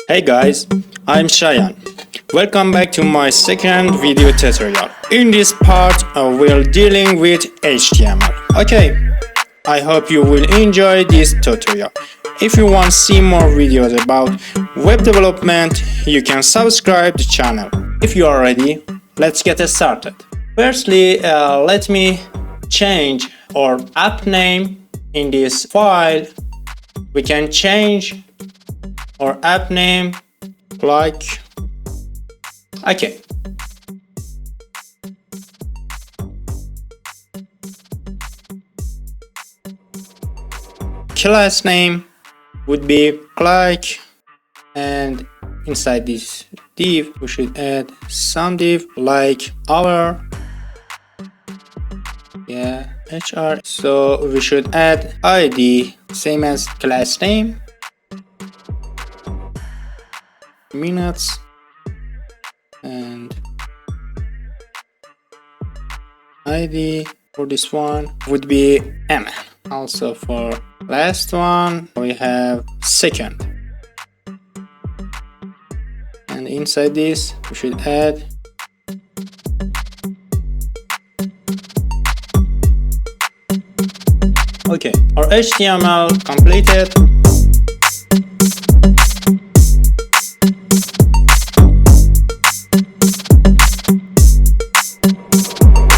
Hey guys, I'm Shayan. Welcome back to my second video tutorial. In this part, we're dealing with HTML. Okay, I hope you will enjoy this tutorial. If you want to see more videos about web development, you can subscribe to the channel. If you are ready, let's get started. Firstly, let me change our app name in this file. We can change our app name like okay. Class name would be like, and inside this div we should add some div like our HR. So we should add ID same as class name, minutes, and ID for this one would be ML. Also for last one we have second, and inside this we should add okay. Our HTML completed.